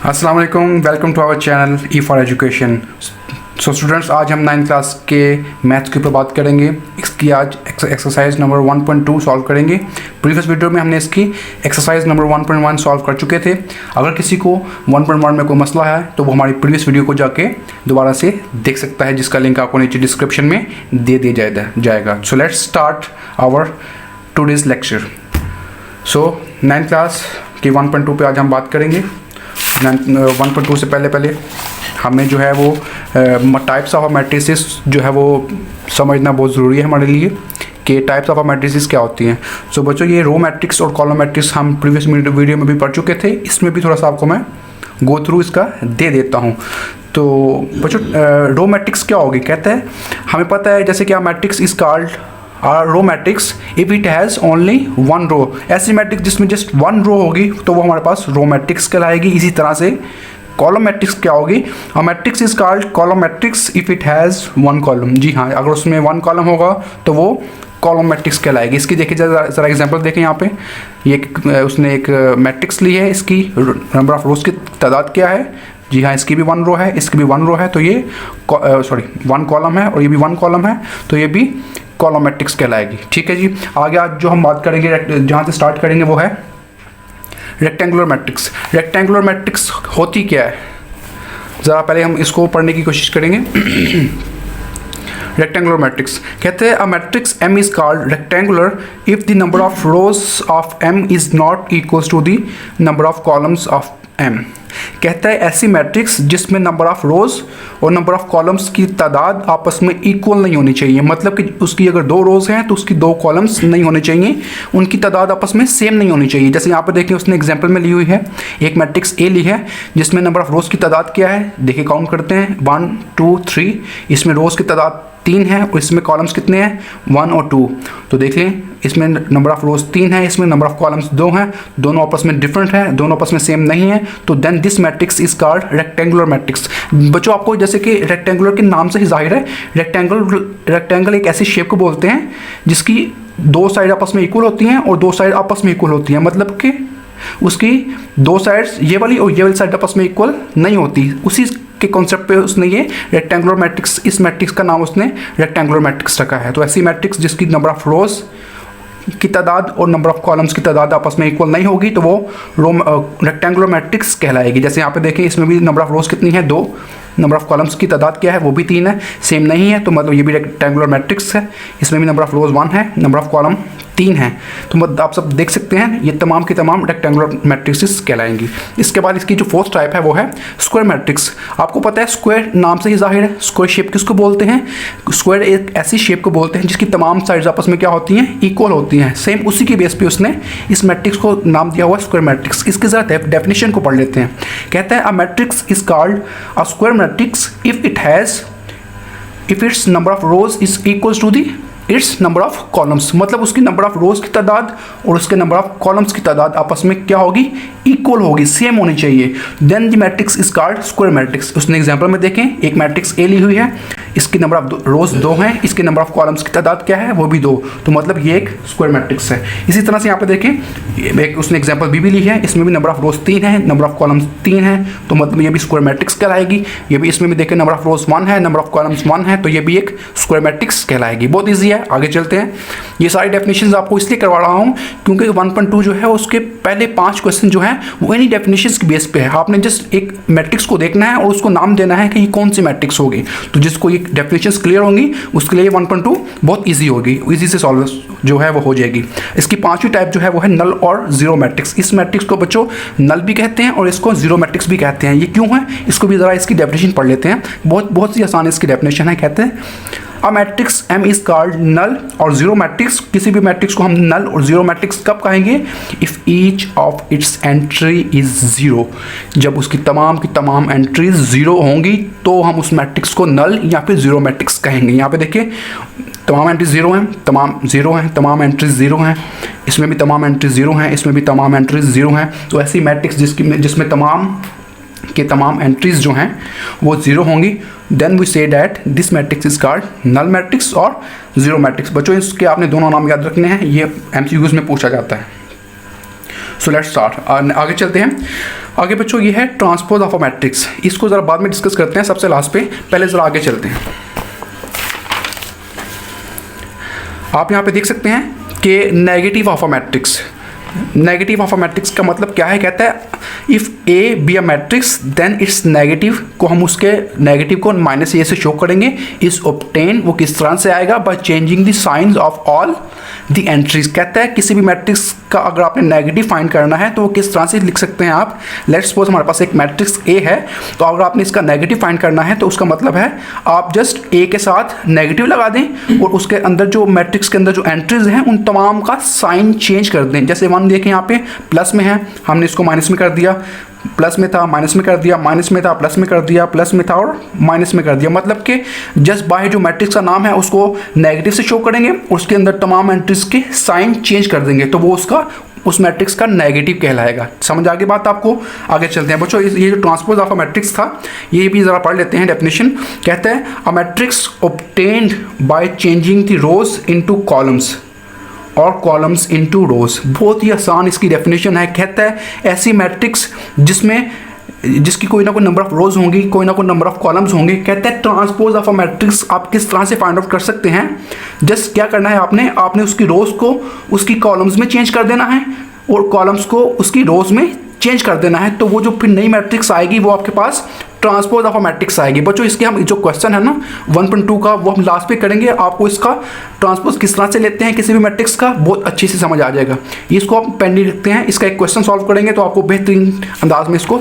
अस्सलाम वालेकुम, welcome to our channel E for education. So students, आज हम 9th क्लास के मैथ्स के ऊपर बात करेंगे। इसकी आज एक्सरसाइज नंबर 1.2 सॉल्व करेंगे। प्रीवियस वीडियो में हमने इसकी एक्सरसाइज नंबर 1.1 सॉल्व कर चुके थे। अगर किसी को 1.1 में कोई मसला है तो वो हमारी प्रीवियस वीडियो को जाके दोबारा से देख सकता है, जिसका लिंक आपको नीचे डिस्क्रिप्शन में दे दिया जाएगा। So let's start our today's lecture. So 9th class के 1.2 पे आज हम बात करेंगे। 1.2 से पहले हमें जो है वो टाइप्स ऑफ मैट्रिसेस जो है वो समझना बहुत ज़रूरी है हमारे लिए कि टाइप्स ऑफ मैट्रिसेस क्या होती हैं। सो बच्चों, ये रो मैट्रिक्स और कॉलम मैट्रिक्स हम प्रीवियस वीडियो में भी पढ़ चुके थे। इसमें भी थोड़ा सा आपको मैं गो थ्रू इसका दे देता हूँ। तो बच्चों, रो मैट्रिक्स क्या होगी? कहते हैं हमें पता है जैसे कि matrix is called row matrix if it has only one row. ऐसी मैट्रिक्स जिसमें जस्ट वन रो होगी तो वो हमारे पास रो मैट्रिक्स कहलाएगी। इसी तरह से कॉलम मैट्रिक्स क्या होगी? Matrix is called column matrix if it has one column. जी हाँ, अगर उसमें वन कॉलम होगा तो वो कॉलम मैट्रिक्स कहलाएगी। इसकी देखिए ज़रा एग्जांपल देखें यहाँ पे। ये उसने एक मैट्रिक्स ली है, इसकी नंबर ऑफ रोज की तादाद क्या है? जी हाँ, इसकी भी वन रो है, इसकी भी वन रो है, तो ये वन कॉलम है, और ये भी वन कॉलम है, तो ये भी कॉलम मैट्रिक्स कहलाएगी। ठीक है जी। आगे आज जो हम बात करेंगे, जहाँ से स्टार्ट करेंगे वो है रेक्टेंगुलर मैट्रिक्स। रेक्टेंगुलर मैट्रिक्स होती क्या है? ज़रा पहले हम इसको पढ़ने की कोशिश करेंगे। रेक्टेंगुलर मैट्रिक्स कहते हैं a matrix M is called rectangular if the number of rows of M is not equals to the number of columns of M। कहता है ऐसी मैट्रिक्स जिसमें नंबर ऑफ रोज और नंबर ऑफ कॉलम्स की तादाद आपस में इक्वल नहीं होनी चाहिए। मतलब कि उसकी अगर दो रोज हैं तो उसकी दो कॉलम्स नहीं होने चाहिए, उनकी तादाद आपस में सेम नहीं होनी चाहिए। जैसे यहाँ पर देखिए, उसने एग्जांपल में ली हुई है, एक मैट्रिक्स ए ली है जिसमें नंबर ऑफ रोज की तादाद क्या है? देखिए काउंट करते हैं, 1 2 3। इसमें रोज की तादाद 3 है और इसमें कॉलम्स कितने हैं? 1 और 2। तो देखें, इसमें नंबर ऑफ रोज 3 है, इसमें नंबर ऑफ कॉलम्स 2 हैं, दोनों आपस में डिफरेंट है, दोनों आपस में सेम नहीं है। तो then this matrix is called rectangular matrix. बच्चों, आपको जैसे कि रेक्टेंगुलर के नाम से ही जाहिर है, रेक्टेंगल एक ऐसी शेप को बोलते हैं जिसकी दो साइड आपस में इक्वल होती हैं और दो साइड आपस में इक्वल होती हैं। मतलब कि उसकी दो साइड्स, ये वाली और ये वाली साइड आपस में इक्वल नहीं होती। उसी के कॉन्सेप्ट पे उसने ये रेक्टेंगुलर मैट्रिक्स, इस मैट्रिक्स का नाम उसने रेक्टेंगुलर मैट्रिक्स रखा है। तो ऐसी मैट्रिक्स जिसकी नंबर ऑफ रोज की तादाद और नंबर ऑफ कॉलम्स की तादाद आपस में इक्वल नहीं होगी तो वो रेक्टेंगुलर मैट्रिक्स कहलाएगी। जैसे यहाँ पे देखें, इसमें भी नंबर ऑफ रोज कितनी है? 2। नंबर ऑफ कॉलम्स की तादाद क्या है? वो भी 3 है, सेम नहीं है, तो मतलब ये भी रेक्टेंगुलर मैट्रिक्स है। इसमें भी नंबर ऑफ रोज 1 है, नंबर ऑफ कॉलम 3 है। तो मतलब आप सब देख सकते हैं, ये तमाम की तमाम रेक्टेंगुलर मैट्रिक्स कहलाएंगी। इसके बाद इसकी जो फोर्थ टाइप है वो है स्क्वायर मैट्रिक्स। आपको पता है स्क्वायर नाम से ही जाहिर है, स्क्वायर शेप किसको बोलते हैं? स्क्वायर एक ऐसी शेप को बोलते हैं जिसकी तमाम साइड्स आपस में क्या होती हैं? इक्वल होती हैं। सेम उसी के बेस पे उसने इस मैट्रिक्स को नाम दिया हुआ है स्क्वायर मैट्रिक्स। इसके ज़रा डेफिनेशन को पढ़ लेते हैं। कहते हैं a matrix is called a square matrix if its number of rows is equals to the its number of columns. मतलब उसकी नंबर ऑफ रोज की तादाद और उसके नंबर ऑफ कॉलम्स की तादाद आपस में क्या होगी? इक्वल होगी, सेम होनी चाहिए। Then the matrix is called square matrix. उसने एग्जांपल में देखें, एक मैट्रिक्स ए ली हुई है, इसकी नंबर ऑफ रोज 2 हैं, इसके नंबर ऑफ कॉलम्स की तादाद क्या है? वो भी 2। तो मतलब ये एक स्क्वायर मैट्रिक्स है। इसी तरह से यहाँ पे देखें, एक उसने एग्जांपल बी भी ली है, इसमें भी नंबर ऑफ रोज 3 है, नंबर ऑफ कॉलम्स 3 है, तो मतलब ये भी स्क्वायर मैट्रिक्स कहलाएगी। ये भी इसमें भी देखें, नंबर ऑफ रोज 1 है, नंबर ऑफ कॉलम्स 1 है, तो ये भी एक स्क्वायर मैट्रिक्स कहलाएगी। बहुत ईजी है, आगे चलते हैं। ये सारी डेफिनेशंस आपको इसलिए करवा रहा हूँ क्योंकि 1.2 जो है उसके पहले 5 क्वेश्चन जो है वो इन्हीं डेफिनेशंस के बेस पे है। आपने जस्ट एक मैट्रिक्स को देखना है और उसको नाम देना है कि ये कौन सी मैट्रिक्स होगी। तो जिसको ये डेफिनेशंस क्लियर होंगी उसके लिए 1.2 बहुत ईजी होगी, ईजी से सॉल्व जो है वो हो जाएगी। इसकी 5वीं टाइप जो है वो है नल और जीरो मैट्रिक्स। इस मैट्रिक्स को बच्चों नल भी कहते हैं और इसको जीरो मैट्रिक्स भी कहते हैं। ये क्यों है, इसको भी ज़रा इसकी डेफिनेशन पढ़ लेते हैं। बहुत सी आसान इसकी डेफिनेशन है। कहते हैं a matrix M is called null और जीरो मैट्रिक्स। किसी भी मैट्रिक्स को हम नल और जीरो मैट्रिक्स कब कहेंगे? If each of its entry is 0। जब उसकी तमाम की तमाम एंट्रीज 0 होंगी तो हम उस मैट्रिक्स को नल या फिर जीरो मैट्रिक्स कहेंगे। यहाँ पे देखिए, तमाम एंट्रीज 0 हैं, तमाम 0 हैं, तमाम एंट्रीज 0 हैं, इसमें भी तमाम एंट्रीज 0 हैं, इसमें भी तमाम एंट्रीज 0 हैं। तो ऐसी मैट्रिक्स जिसमें तमाम के तमाम एंट्रीज जो हैं वो 0 होंगी, then we say that this matrix is called null matrix और जीरो मैट्रिक्स। बच्चों, इसके आपने दोनों नाम याद रखने हैं, ये MCQs में पूछा जाता है। सो लेट्स स्टार्ट, आगे चलते हैं। आगे बच्चों ये है ट्रांसपोज ऑफ अ मैट्रिक्स, इसको ज़रा बाद में डिस्कस करते हैं सबसे लास्ट पे, पहले ज़रा आगे चलते हैं। आप यहाँ पे देख सकते हैं कि negative of a matrix, negative of a matrix का मतलब क्या है, कहता है if A be a matrix then its negative को हम उसके नेगेटिव को माइनस ए से शो करेंगे। इस ऑब्टेन वो किस तरह से आएगा, by changing the science of all the entries. कहता है किसी भी मैट्रिक्स का अगर आपने नेगेटिव फाइंड करना है तो वो किस तरह से लिख सकते हैं आप। लेट्स सपोज हमारे पास एक मैट्रिक्स ए है, तो अगर आपने इसका नेगेटिव फाइंड करना है तो उसका मतलब है आप जस्ट ए के साथ नेगेटिव लगा दें और उसके अंदर जो मैट्रिक्स के अंदर जो एंट्रीज हैं उन तमाम का साइन चेंज कर दें। जैसे वन देखें यहाँ पे प्लस में है, हमने इसको माइनस में कर दिया, प्लस में था माइनस में कर दिया, माइनस में था प्लस में कर दिया, प्लस में था और माइनस में कर दिया। मतलब कि जस्ट बाय जो मैट्रिक्स का नाम है उसको नेगेटिव से शो करेंगे, उसके अंदर तमाम एंट्रीज के साइन चेंज कर देंगे, तो वो उसका उस मैट्रिक्स का नेगेटिव कहलाएगा। समझ आ गई बात आपको? आगे चलते हैं बच्चों। ये जो ट्रांसपोज ऑफ अ मैट्रिक्स था ये भी ज़रा पढ़ लेते हैं डेफिनेशन। कहते हैं a matrix obtained by changing the rose into columns और कॉलम्स इनटू रोज। बहुत ही आसान इसकी डेफिनेशन है। कहता है ऐसी मैट्रिक्स जिसकी कोई ना कोई नंबर ऑफ रोज होंगी, कोई ना कोई नंबर ऑफ कॉलम्स होंगे। कहते हैं ट्रांसपोज ऑफ अ मैट्रिक्स आप किस तरह से फाइंड आउट कर सकते हैं, जस्ट क्या करना है आपने उसकी रोज को उसकी कॉलम्स में चेंज कर देना है और कॉलम्स को उसकी रोज में चेंज कर देना है, तो वो जो फिर नई मैट्रिक्स आएगी वो आपके पास ट्रांसपोज ऑफ अ मैट्रिक्स आएगी। बच्चों इसके हम जो क्वेश्चन है ना 1.2 का वो हम लास्ट पे करेंगे, आपको इसका ट्रांसपोज किस तरह से लेते हैं किसी भी मैट्रिक्स का बहुत अच्छे से समझ आ जाएगा। इसको आप पेंडिंग लिखते हैं, इसका एक क्वेश्चन सॉल्व करेंगे तो आपको बेहतरीन अंदाज में इसको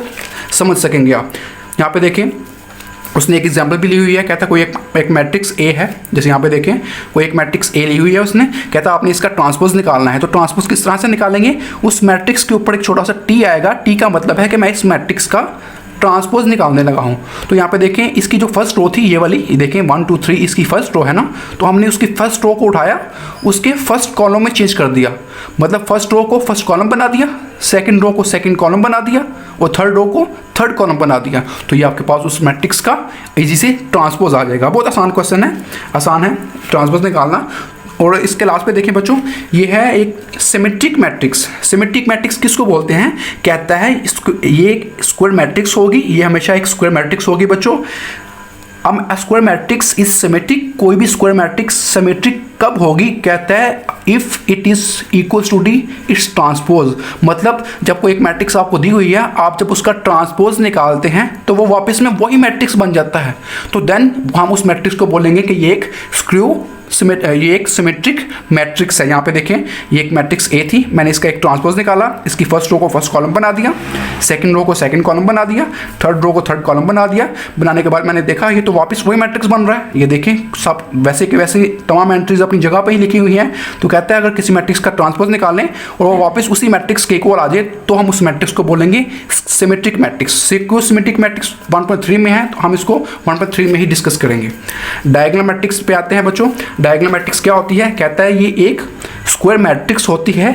समझ सकेंगे आप। यहाँ पे देखें उसने एक एग्जाम्पल भी ली हुई है। कहता कोई एक मैट्रिक्स ए है, जैसे यहाँ पे देखें कोई एक मैट्रिक्स ए ली हुई है उसने। कहता आपने इसका ट्रांसपोज निकालना है, तो ट्रांसपोज किस तरह से निकालेंगे, उस मैट्रिक्स के ऊपर एक छोटा सा टी आएगा। टी का मतलब है कि मैं इस मैट्रिक्स का ट्रांसपोज निकालने लगा हूँ। तो यहाँ पे देखें इसकी जो फर्स्ट रो थी ये वाली, ये देखें 1 2 3 इसकी फर्स्ट रो है ना, तो हमने उसकी फर्स्ट रो को उठाया उसके फर्स्ट कॉलम में चेंज कर दिया। मतलब फर्स्ट रो को फर्स्ट कॉलम बना दिया, सेकंड रो को सेकंड कॉलम बना दिया और थर्ड रो को थर्ड कॉलम बना दिया, तो ये आपके पास उस मैट्रिक्स का इजी से ट्रांसपोज आ जाएगा। बहुत आसान क्वेश्चन है, आसान है ट्रांसपोज निकालना। और इसके लास्ट पे देखें बच्चों ये है एक सिमेट्रिक मैट्रिक्स। सिमेट्रिक मैट्रिक्स किसको बोलते हैं, कहता है ये एक स्क्वायर मैट्रिक्स होगी, ये हमेशा एक स्क्वायर मैट्रिक्स होगी बच्चों। अब स्क्वायर मैट्रिक्स इज सिमेट्रिक, कोई भी स्क्वायर मैट्रिक्स सिमेट्रिक कब होगी, कहता है if it is equals to the its transpose. मतलब जब कोई एक मैट्रिक्स आपको दी हुई है, आप जब उसका ट्रांसपोज निकालते हैं तो वो वापस में वही मैट्रिक्स बन जाता है, तो देन हम उस मैट्रिक्स को बोलेंगे कि ये एक सिमेट्रिक मैट्रिक्स है। यहाँ पे देखें ये एक मैट्रिक्स ए थी, मैंने इसका एक ट्रांसपोज निकाला, इसकी फर्स्ट रो को फर्स्ट कॉलम बना दिया, सेकंड रो को सेकंड कॉलम बना दिया, थर्ड रो को थर्ड कॉलम बना दिया। बनाने के बाद मैंने देखा ये तो वापस वही मैट्रिक्स बन रहा है। ये देखें सब वैसे के वैसे तमाम एंट्रीज अपनी जगह पर ही लिखी हुई हैं। तो कहता है अगर किसी मैट्रिक्स का ट्रांसपोज निकालें और वो वापस उसी मैट्रिक्स के इक्वल आ जाए तो हम उस मैट्रिक्स को बोलेंगे सिमेट्रिक मैट्रिक्स। सिमेट्रिक मैट्रिक्स 1.3 में है तो हम इसको 1.3 में ही डिस्कस करेंगे। डायगोनल मैट्रिक्स पे आते हैं बच्चों। डायगोनल मैट्रिक्स क्या होती है, कहता है ये एक स्क्वायर मैट्रिक्स होती है।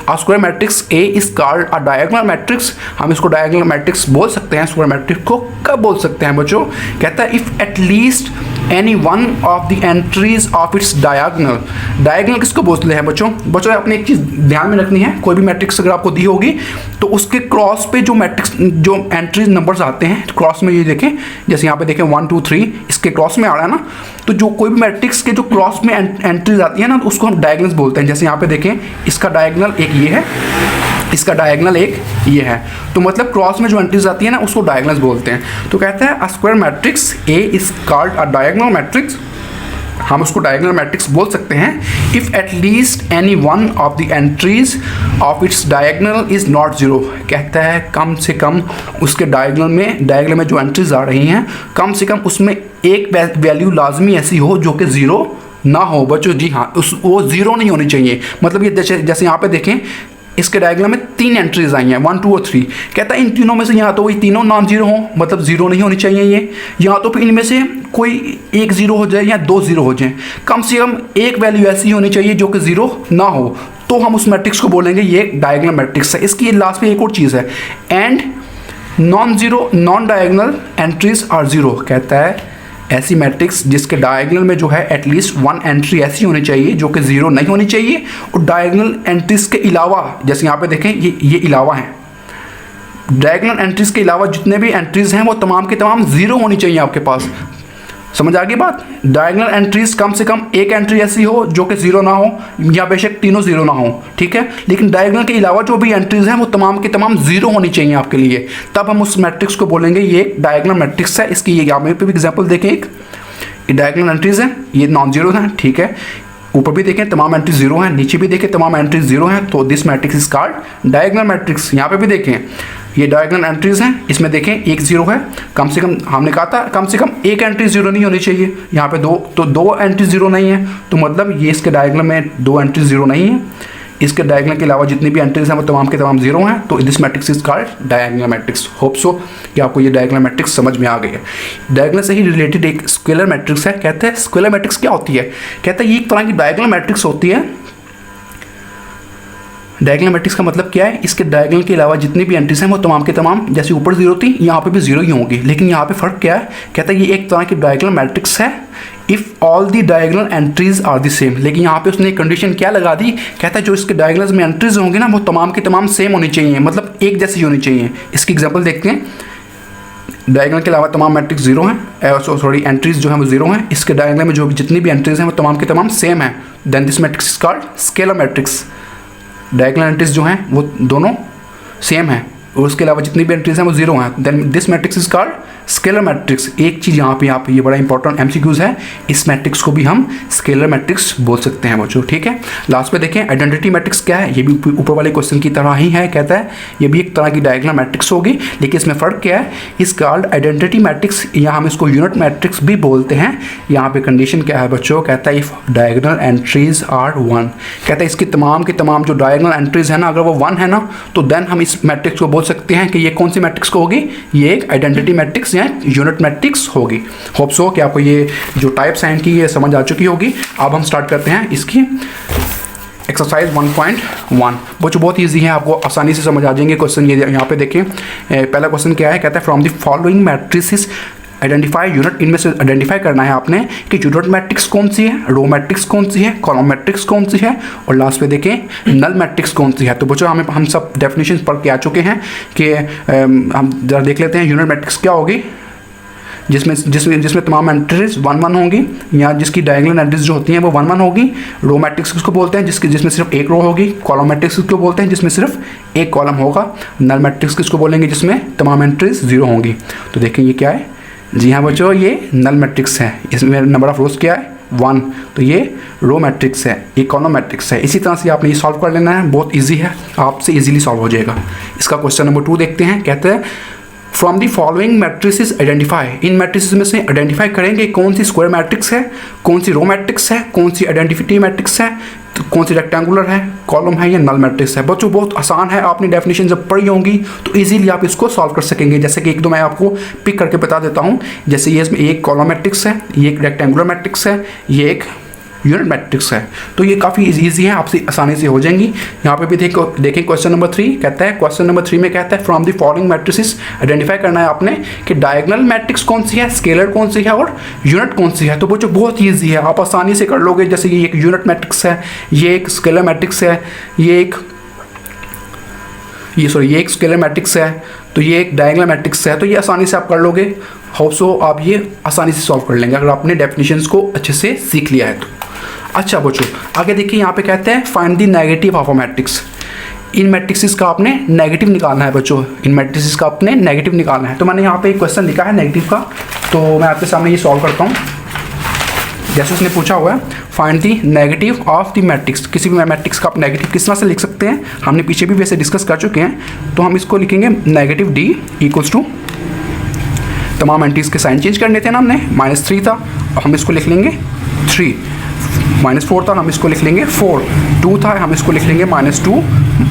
Square matrix A is called a diagonal matrix. हम इसको डायगोनल मैट्रिक्स बोल सकते हैं। स्क्वायर मैट्रिक्स को कब बोल सकते हैं बच्चों, कहता है if at least any one of the entries of its diagonal. Diagonal किसको बोलते हैं बच्चों आपने एक चीज़ ध्यान में रखनी है, कोई भी मैट्रिक्स अगर आपको दी होगी तो उसके क्रॉस पे जो एंट्रीज नंबर्स आते हैं क्रॉस में, ये देखें जैसे यहाँ पे देखें 1 2 3 इसके क्रॉस में आ रहा है ना, तो जो कोई भी मैट्रिक्स के जो क्रॉस में एंट्रीज आती है ना तो उसको हम डायगोनल्स बोलते हैं। जैसे यहाँ पे देखें इसका डायगोनल एक ये है, इसका डायगोनल एक ये है, तो मतलब क्रॉस में जो एंट्रीज आती है ना उसको डायगोनल्स बोलते हैं। तो कहता है अ square matrix A is called a diagonal matrix. हम उसको डायगोनल मैट्रिक्स बोल सकते हैं if at least any one of the entries of its diagonal is not zero. कहता है कम से कम उसके डायगोनल में जो एंट्रीज आ रही हैं कम से कम उसमें एक वैल्यू लाजमी ऐसी हो जो कि ज़ीरो ना हो बच्चों। जी हाँ, वो ज़ीरो नहीं होनी चाहिए। मतलब ये जैसे यहाँ पे देखें इसके डायग्राम में 3 एंट्रीज आई हैं 1 2 और 3। कहता है इन तीनों में से यहाँ तो वही तीनों नॉन जीरो हों, मतलब जीरो नहीं होनी चाहिए ये, यहाँ तो फिर इनमें से कोई एक जीरो हो जाए या 2 जीरो हो जाए, कम से कम एक वैल्यू ऐसी होनी चाहिए जो कि जीरो ना हो, तो हम उस मैट्रिक्स को बोलेंगे ये डायगोनल मैट्रिक्स है। इसकी लास्ट में एक और चीज़ है, and non diagonal entries are zero. कहता है ऐसी मैट्रिक्स जिसके डायगोनल में जो है एटलीस्ट वन एंट्री ऐसी होनी चाहिए जो कि ज़ीरो नहीं होनी चाहिए, और डायगोनल एंट्रीज के अलावा, जैसे यहाँ पे देखें ये अलावा हैं, डायगोनल एंट्रीज के अलावा जितने भी एंट्रीज हैं वो तमाम के तमाम ज़ीरो होनी चाहिए आपके पास। समझ आ गई बात? डायगोनल एंट्रीज कम से कम एक एंट्री ऐसी हो जो कि ज़ीरो ना हो, या बेशक तीनों ज़ीरो ना हो, ठीक है, लेकिन डायगोनल के अलावा जो भी एंट्रीज हैं वो तमाम के तमाम ज़ीरो होनी चाहिए आपके लिए, तब हम उस मैट्रिक्स को बोलेंगे ये एक डायगोनल मैट्रिक्स है। इसकी ये यहाँ पे भी एग्जाम्पल देखें, एक डायगोनल एंट्रीज हैं, ये नॉन जीरो हैं, ठीक है, ऊपर भी देखें तमाम एंट्री जीरो हैं, नीचे भी देखें तमाम एंट्री जीरो हैं, तो this matrix is called diagonal matrix. यहाँ पे भी देखें ये डायगोनल एंट्रीज हैं, इसमें देखें एक जीरो है, कम से कम हमने कहा था कम से कम एक एंट्री जीरो नहीं होनी चाहिए, यहाँ पे दो एंट्री जीरो नहीं है, तो मतलब ये इसके डायगोनल में दो एंट्री जीरो नहीं है, इसके डायगोनल के अलावा जितनी भी एंट्रीज हैं वो तमाम के तमाम जीरो हैं, तो this matrix is called diagonal matrix. Hope so कि आपको ये डायगोनल मैट्रिक्स समझ में आ गई है। डायगोनल से ही रिलेटेड एक स्केलर मैट्रिक्स है। कहते हैं स्केलर मैट्रिक्स क्या होती है? कहते हैं ये एक तरह की डायगोनल मैट्रिक्स होती है। डायगोनल मैट्रिक्स का मतलब क्या है? इसके डायगोनल के अलावा जितनी भी एंट्रीज हैं वो तमाम के तमाम, जैसे ऊपर जीरो थी यहाँ पे भी जीरो ही होंगी, लेकिन यहाँ पे फ़र्क क्या है? कहता है ये एक तरह की डायगोनल मैट्रिक्स है if all the diagonal entries are the same. लेकिन यहाँ पे उसने एक कंडीशन क्या लगा दी? कहता है जो इसके डायगोनल्स में एंट्रीज होंगी ना वो तमाम के तमाम सेम होनी चाहिए, मतलब एक जैसी होनी चाहिए। इसकी एग्जाम्पल देखते हैं। डायगोनल के अलावा तमाम मैट्रिक्स जीरो हैं, सॉरी एंट्रीज जो हैं वो जीरो हैं, इसके डायगोनल में जो जितनी भी एंट्रीज हैं वो तमाम के तमाम सेम हैं, then this matrix is called scalar matrix. Diagonal entries जो हैं वो दोनों सेम हैं और उसके अलावा जितनी भी एंट्रीज हैं वो जीरो हैं, then this matrix is called scalar matrix. एक चीज़ यहाँ पे ये बड़ा इंपॉर्टेंट एमसीक्यूज है, इस मैट्रिक्स को भी हम स्केलर मैट्रिक्स बोल सकते हैं बच्चों, ठीक है। लास्ट पे देखें आइडेंटिटी मैट्रिक्स क्या है, ये भी ऊपर वाले क्वेश्चन की तरह ही है। कहता है ये भी एक तरह की डायगोनल मैट्रिक्स होगी, लेकिन इसमें फ़र्क क्या है? इस कॉल्ड आइडेंटिटी मैट्रिक्स, या हम इसको यूनिट मैट्रिक्स भी बोलते हैं। यहाँ पे कंडीशन क्या है बच्चों? कहता है if diagonal entries are one, कहता है इसकी तमाम के तमाम जो डायगोनल एंट्रीज है ना अगर वो वन है ना, तो देन हम इस मैट्रिक्स को बोल सकते हैं कि ये कौन सी मैट्रिक्स को होगी? ये एक आइडेंटिटी मैट्रिक्स या यूनिट मैट्रिक्स होगी। होप सो कि आपको ये जो टाइप्स हैं इनकी ये समझ आ चुकी होगी। अब हम स्टार्ट करते हैं इसकी एक्सरसाइज 1.1। बच्चों बहुत इजी है, आपको आसानी से समझ आ जाएंगे क्वेश्चन। ये यहाँ पे देखें, पहला क्वेश्चन क्या है? कहता है from the following matrices identify unit, इनमें से आइडेंटिफाई करना है आपने कि यूनिट मैट्रिक्स कौन सी है, रो मैट्रिक्स कौन सी है, कॉलम मैट्रिक्स कौन सी है, और लास्ट पे देखें नल मैट्रिक्स कौन सी है। तो बच्चों हम सब डेफिनेशन पढ़ के आ चुके हैं कि हम जरा देख लेते हैं यूनिट मैट्रिक्स क्या होगी, जिसमें तमाम एंट्रीज वन वन होंगी, या जिसकी डायगोनल एंट्रीज जो होती हैं वो वन वन होगी। रो मैट्रिक्स किसको बोलते हैं? जिसमें सिर्फ एक रो होगी। कॉलम मैट्रिक्स किसको बोलते हैं? जिसमें सिर्फ एक कॉलम होगा। नल मैट्रिक्स किसको बोलेंगे? जिसमें तमाम एंट्रीज जीरो होंगी। तो देखें ये क्या है? जी हाँ बच्चों, ये नल मैट्रिक्स है। इसमें नंबर ऑफ रोज क्या है? वन, तो ये रो मैट्रिक्स है, ये कॉलम मैट्रिक्स है। इसी तरह से आपने ये सॉल्व कर लेना है, बहुत इजी है, आपसे इजीली सॉल्व हो जाएगा। इसका क्वेश्चन नंबर 2 देखते हैं। कहते हैं from the following matrices identify, in matrices में से आइडेंटिफाई करेंगे कौन सी स्क्वायर मैट्रिक्स है, कौन सी रो मैट्रिक्स है, कौन सी आइडेंटिटी मैट्रिक्स है, तो कौन सी रेक्टेंगुलर है, कॉलम है या नल मैट्रिक्स है। बच्चों बहुत आसान है, आपने डेफिनेशन जब पढ़ी होंगी तो इजीली आप इसको सॉल्व कर सकेंगे। जैसे कि एक दो मैं आपको पिक करके बता देता हूँ। जैसे ये इसमें एक कॉलम मैट्रिक्स है, ये एक रेक्टेंगुलर मैट्रिक्स है, ये एक यूनिट मैट्रिक्स है, तो ये काफ़ी इजी है, आपसे आसानी से हो जाएंगी। यहाँ पे भी देखें क्वेश्चन नंबर 3 कहता है, क्वेश्चन नंबर 3 में कहता है from the following matrices identify करना है आपने कि डायगोनल मैट्रिक्स कौन सी है, स्केलर कौन सी है और यूनिट कौन सी है। तो बच्चों बहुत ईजी है, आप आसानी से कर लोगे। जैसे ये एक यूनिट मैट्रिक्स है, ये एक स्केलर मैट्रिक्स है, ये एक स्केलर मैट्रिक्स है, तो ये एक डायगोनल मैट्रिक्स है, तो ये आसानी से आप कर लोगे। होप सो आप ये आसानी से सॉल्व कर लेंगे अगर आपने डेफिनेशंस को अच्छे से सीख लिया है तो। अच्छा बच्चों आगे देखिए, यहाँ पे कहते हैं find the negative of a matrix. In matrix का आपने नेगेटिव निकालना है बच्चों, इन मैट्रिक्स का आपने नेगेटिव निकालना है। तो मैंने यहाँ पे एक क्वेश्चन लिखा है नेगेटिव का, तो मैं आपके सामने ये सॉल्व करता हूँ। जैसे उसने पूछा हुआ है find the negative of the matrix, किसी भी मैट्रिक्स का आप नेगेटिव किस तरह से लिख सकते हैं, हमने पीछे भी वैसे डिस्कस कर चुके हैं। तो हम इसको लिखेंगे नेगेटिव डी इक्वल्स टू, तमाम एंट्रीज के साइन चेंज करने थे ना हमने, -3 था, अब हम इसको लिख लेंगे 3, -4 था हम इसको लिख लेंगे 4, 2 था हम इसको लिख लेंगे -2,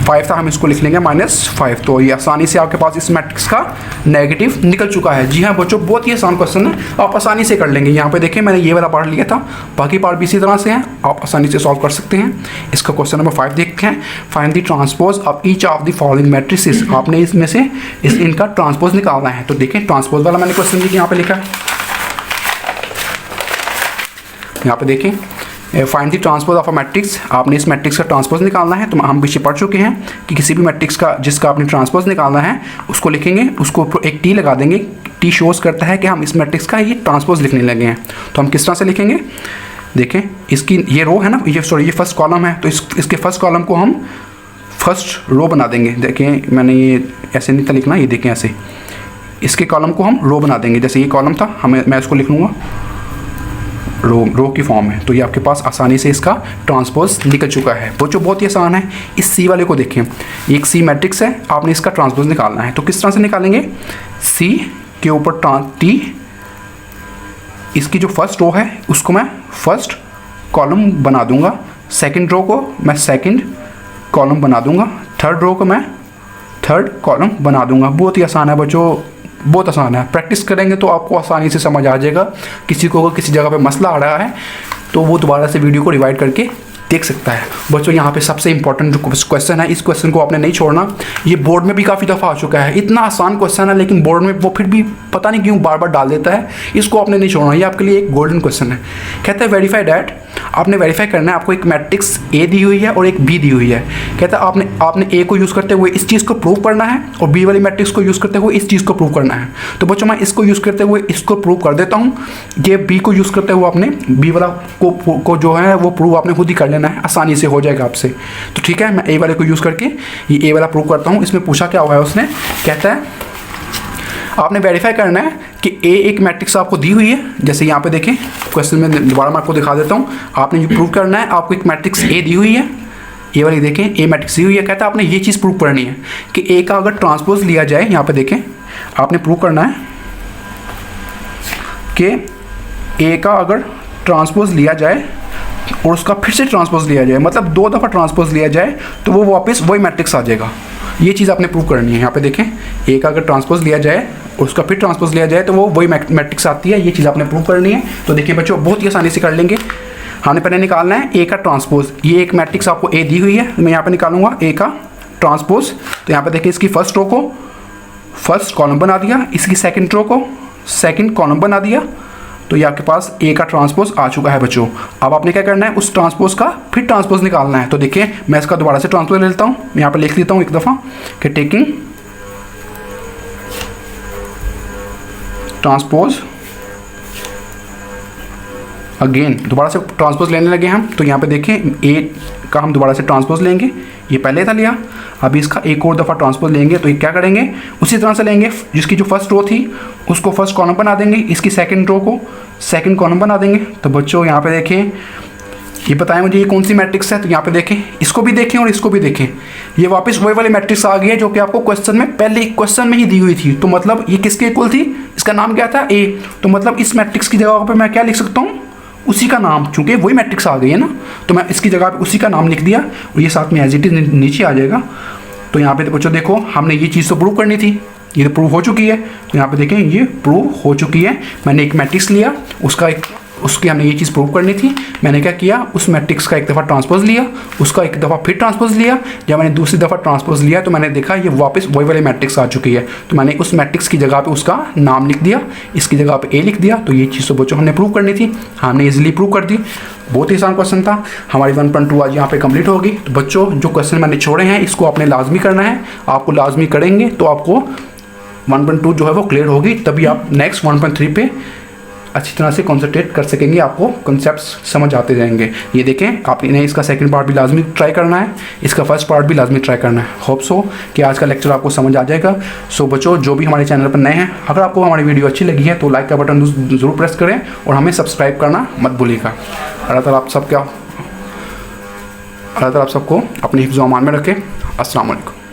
5 था हम इसको लिख लेंगे -5। तो ये आसानी से आपके पास इस मैट्रिक्स का नेगेटिव निकल चुका है। जी हाँ बच्चों बहुत ही आसान क्वेश्चन है, आप आसानी से कर लेंगे। यहाँ पे देखें मैंने ये वाला पार्ट लिया था, बाकी पार्ट भी इसी तरह से हैं, आप आसानी से सॉल्व कर सकते हैं। इसका क्वेश्चन नंबर 5 देखते हैं। Find the transpose of each of the following matrices, आपने इसमें से इनका ट्रांसपोज निकालना है। तो देखें ट्रांसपोज वाला मैंने क्वेश्चन यहाँ पे लिखा है, यहाँ पे देखें, find the transpose of a matrix, आपने इस मैट्रिक्स का ट्रांसपोज निकालना है। तो हम पीछे पढ़ चुके हैं कि किसी भी मैट्रिक्स का जिसका आपने ट्रांसपोज निकालना है उसको लिखेंगे, उसको एक टी लगा देंगे। टी शोज़ करता है कि हम इस मैट्रिक्स का ये ट्रांसपोज लिखने लगे हैं। तो हम किस तरह से लिखेंगे, देखें इसकी ये रो है ना, ये फर्स्ट कॉलम है, तो इसके फर्स्ट कॉलम को हम फर्स्ट रो बना देंगे। देखें मैंने ये ऐसे नहीं था लिखना, ये देखें ऐसे, इसके कॉलम को हम रो बना देंगे। जैसे ये कॉलम था, मैं इसको लिख लूँगा रो की फॉर्म में। तो ये आपके पास आसानी से इसका ट्रांसपोज निकल चुका है। बच्चों बहुत ही आसान है। इस सी वाले को देखें, एक सी मैट्रिक्स है, आपने इसका ट्रांसपोज निकालना है। तो किस तरह से निकालेंगे, सी के ऊपर टी, इसकी जो फर्स्ट रो है उसको मैं फर्स्ट कॉलम बना दूंगा, सेकंड रो को मैं सेकंड कॉलम बना दूंगा, थर्ड रो को मैं थर्ड कॉलम बना दूंगा। बहुत ही आसान है बच्चों, बहुत आसान है। प्रैक्टिस करेंगे तो आपको आसानी से समझ आ जाएगा। किसी को अगर किसी जगह पे मसला आ रहा है तो वो दोबारा से वीडियो को रिवाइड करके देख सकता है। बच्चों यहाँ पे सबसे इंपॉर्टेंट जो क्वेश्चन है, इस क्वेश्चन को आपने नहीं छोड़ना। ये बोर्ड में भी काफ़ी दफ़ा आ चुका है। इतना आसान क्वेश्चन है लेकिन बोर्ड में वो फिर भी पता नहीं क्यों बार बार डाल देता है। इसको आपने नहीं छोड़ना, ये आपके लिए एक गोल्डन क्वेश्चन है। कहता है वेरीफाई डैट, आपने वेरीफाई करना है, आपको एक मैट्रिक्स ए दी हुई है और एक बी दी हुई है। कहता है आपने ए को यूज़ करते हुए इस चीज़ को प्रूव करना है और बी वाली मैट्रिक्स को यूज़ करते हुए इस चीज़ को प्रूव करना है। तो बच्चों मैं इसको यूज़ करते हुए इसको प्रूव कर देता हूँ। ये बी को यूज़ करते हुए आपने बी वाला को जो है वो प्रूव आपने खुद ही कर लेना है, आसानी से हो जाएगा आपसे। तो ठीक है, मैं ए वाले को यूज़ करके ये ए वाला प्रूव करता हूँ। इसमें पूछा क्या हुआ है उसने, कहता है आपने वेरीफाई करना है कि ए एक मैट्रिक्स आपको दी हुई है। जैसे यहाँ पे देखें क्वेश्चन में दोबारा मैं आपको दिखा देता हूँ। आपने ये प्रूव करना है, आपको एक मैट्रिक्स ए दी हुई है, ए वाली देखें ए मैट्रिक्स दी हुई है। कहता है आपने ये चीज़ प्रूव करनी है कि ए का अगर ट्रांसपोज लिया जाए, यहाँ पे देखें आपने प्रूव करना है कि ए का अगर ट्रांसपोज लिया जाए और उसका फिर से ट्रांसपोज लिया जाए, मतलब 2 दफ़ा ट्रांसपोज लिया जाए तो वो वापस वही मैट्रिक्स आ जाएगा। ये चीज़ आपने प्रूव करनी है। यहाँ पे देखें ए का अगर ट्रांसपोज लिया जाए और उसका फिर ट्रांसपोज लिया जाए तो वो वही मैट्रिक्स आती है। ये चीज़ आपने प्रूव करनी है। तो देखिए बच्चों बहुत ही आसानी से कर लेंगे। हमने पहले निकालना है ए का ट्रांसपोज। ये एक मैट्रिक्स आपको ए दी हुई है, मैं यहाँ पे निकालूंगा ए का ट्रांसपोज। तो यहाँ पे देखिए इसकी फर्स्ट रो को फर्स्ट कॉलम बना दिया, इसकी सेकंड रो को सेकंड कॉलम बना दिया। तो ये आपके पास ए का ट्रांसपोज आ चुका है बच्चों। अब आपने क्या करना है, उस ट्रांसपोज का फिर ट्रांसपोज निकालना है। तो देखिए मैं इसका दोबारा से ट्रांसपोज ले लेता हूँ, यहाँ पे लिख लेता हूँ एक दफ़ा कि टेकिंग ट्रांसपोज अगेन, दोबारा से ट्रांसपोज लेने लगे हम। तो यहाँ पे देखें ए का हम दोबारा से ट्रांसपोज लेंगे, ये पहले था लिया, अभी इसका एक और दफ़ा ट्रांसपोज लेंगे। तो ये क्या करेंगे, उसी तरह से लेंगे, जिसकी जो फर्स्ट रो थी उसको फर्स्ट कॉलम बना देंगे, इसकी सेकंड रो को सेकंड कॉलम बना देंगे। तो बच्चों यहाँ पे देखें, ये बताएं मुझे ये कौन सी मैट्रिक्स है। तो यहाँ पे देखें, इसको भी देखें और इसको भी देखें, ये वापस वही वाली मैट्रिक्स आ गई है जो कि आपको क्वेश्चन में पहले क्वेश्चन में ही दी हुई थी। तो मतलब ये किसके इक्वल थी, इसका नाम क्या था ए। तो मतलब इस मैट्रिक्स की जगह पर मैं क्या लिख सकता हूँ, उसी का नाम, चूँकि वही मैट्रिक्स आ गई है ना, तो मैं इसकी जगह पे उसी का नाम लिख दिया और ये साथ में एज इट इज नीचे आ जाएगा। तो यहाँ पे बच्चों देखो हमने ये चीज़ तो प्रूव करनी थी, ये तो प्रूव हो चुकी है। तो यहाँ पे देखें ये प्रूव हो चुकी है। मैंने एक मैट्रिक्स लिया, उसकी हमने ये चीज़ प्रूव करनी थी। मैंने क्या किया, उस मैट्रिक्स का एक दफ़ा ट्रांसपोज लिया, उसका एक दफ़ा फिर ट्रांसपोज लिया। जब मैंने दूसरी दफ़ा ट्रांसपोज लिया तो मैंने देखा ये वापस वही वाली मैट्रिक्स आ चुकी है। तो मैंने उस मैट्रिक्स की जगह पे उसका नाम लिख दिया, इसकी जगह पे ए लिख दिया। तो ये चीज़ तो बच्चों हमने प्रूव करनी थी, हमने इजीली प्रूव कर दी। बहुत ही आसान क्वेश्चन था। हमारी 1.2 आज यहाँ पे कंप्लीट होगी। तो बच्चों जो क्वेश्चन मैंने छोड़े हैं इसको आपने लाजमी करना है, आपको लाजमी करेंगे तो आपको 1.2 जो है वो क्लियर होगी, तभी आप नेक्स्ट 1.3 पे अच्छी तरह से कॉन्सेंट्रेट कर सकेंगे, आपको कॉन्सेप्ट्स समझ आते जाएंगे। ये देखें आपने इसका सेकंड पार्ट भी लाजमी ट्राई करना है, इसका फर्स्ट पार्ट भी लाजमी ट्राई करना है। होप सो कि आज का लेक्चर आपको समझ आ जाएगा। सो बच्चों जो भी हमारे चैनल पर नए हैं, अगर आपको हमारी वीडियो अच्छी लगी है तो लाइक का बटन ज़रूर प्रेस करें और हमें सब्सक्राइब करना मत भूलिएगा। अल्लाह ताला आप सबको अपने हिफ्ज़-ओ-अमान में रखें। अस्सलाम वालेकुम।